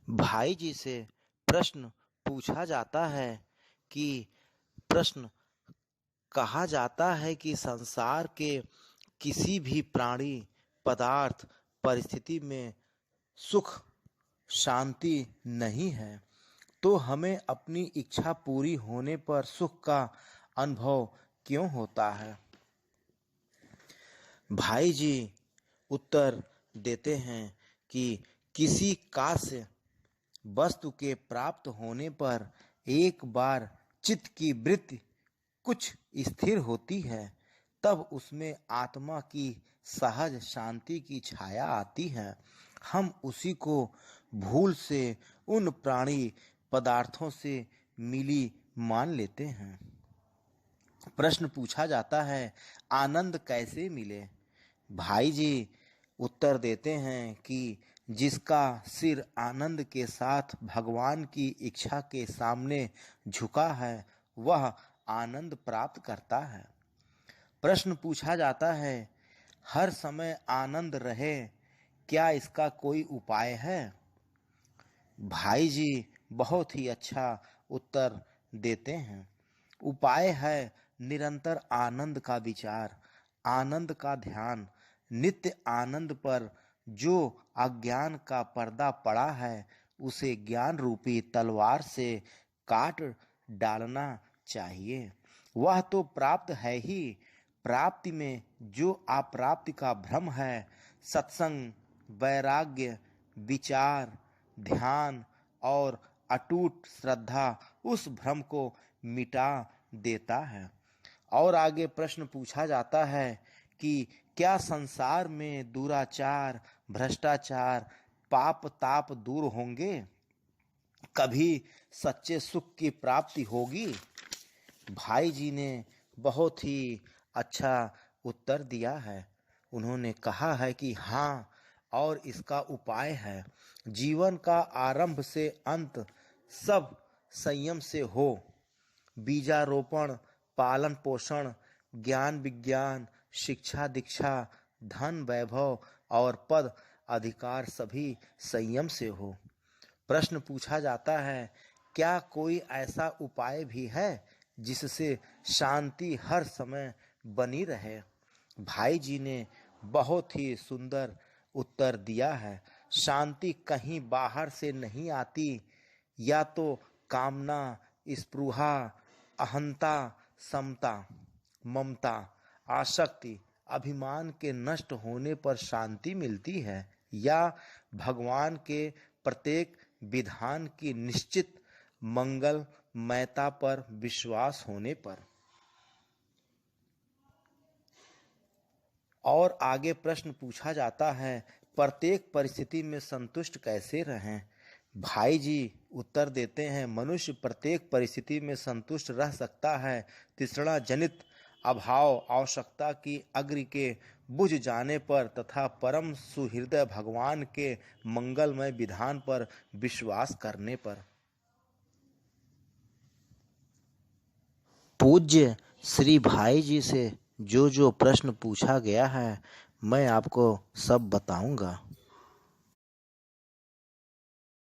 भाई जी से प्रश्न पूछा जाता है कि प्रश्न कहा जाता है कि संसार के किसी भी प्राणी, पदार्थ, परिस्थिति में सुख शांति नहीं है, तो हमें अपनी इच्छा पूरी होने पर सुख का अनुभव क्यों होता है? भाई जी उत्तर देते हैं कि किसी कार्य वस्तु के प्राप्त होने पर एक बार चित्त की वृत्ति कुछ स्थिर होती है, तब उसमें आत्मा की सहज शांति की छाया आती है। हम उसी को भूल से उन प्राणी पदार्थों से मिली मान लेते हैं। प्रश्न पूछा जाता है, आनंद कैसे मिले? भाई जी उत्तर देते हैं कि जिसका सिर आनंद के साथ भगवान की इच्छा के सामने झुका है, वह आनंद प्राप्त करता है। प्रश्न पूछा जाता है, हर समय आनंद रहे, क्या इसका कोई उपाय है? भाई जी बहुत ही अच्छा उत्तर देते हैं। उपाय है निरंतर आनंद का विचार, आनंद का ध्यान। नित्य आनंद पर जो अज्ञान का पर्दा पड़ा है, उसे ज्ञान रूपी तलवार से काट डालना चाहिए। वह तो प्राप्त है ही, प्राप्ति में जो अप्राप्ति का भ्रम है, सत्संग, वैराग्य, विचार, ध्यान और अटूट श्रद्धा उस भ्रम को मिटा देता है। और आगे प्रश्न पूछा जाता है कि क्या संसार में दुराचार, भ्रष्टाचार, पाप ताप दूर होंगे? कभी सच्चे सुख की प्राप्ति होगी? भाई जी ने बहुत ही अच्छा उत्तर दिया है। उन्होंने कहा है कि हाँ, और इसका उपाय है। जीवन का आरंभ से अंत सब संयम से हो। बीजारोपण, पालन पोषण, ज्ञान विज्ञान, शिक्षा दीक्षा, धन वैभव और पद अधिकार सभी संयम से हो। प्रश्न पूछा जाता है, क्या कोई ऐसा उपाय भी है जिससे शांति हर समय बनी रहे? भाई जी ने बहुत ही सुंदर उत्तर दिया है। शांति कहीं बाहर से नहीं आती, या तो कामना, स्पृहा, अहंता, समता, ममता, आसक्ति, अभिमान के नष्ट होने पर शांति मिलती है, या भगवान के प्रत्येक विधान की निश्चित मंगलमयता पर विश्वास होने पर। और आगे प्रश्न पूछा जाता है, प्रत्येक परिस्थिति में संतुष्ट कैसे रहें? भाई जी उत्तर देते हैं, मनुष्य प्रत्येक परिस्थिति में संतुष्ट रह सकता है तृष्णा जनित अभाव आवश्यकता की अग्नि के बुझ जाने पर तथा परम सुहृदय भगवान के मंगलमय विधान पर विश्वास करने पर। पूज्य श्री भाई जी से जो जो प्रश्न पूछा गया है, मैं आपको सब बताऊंगा।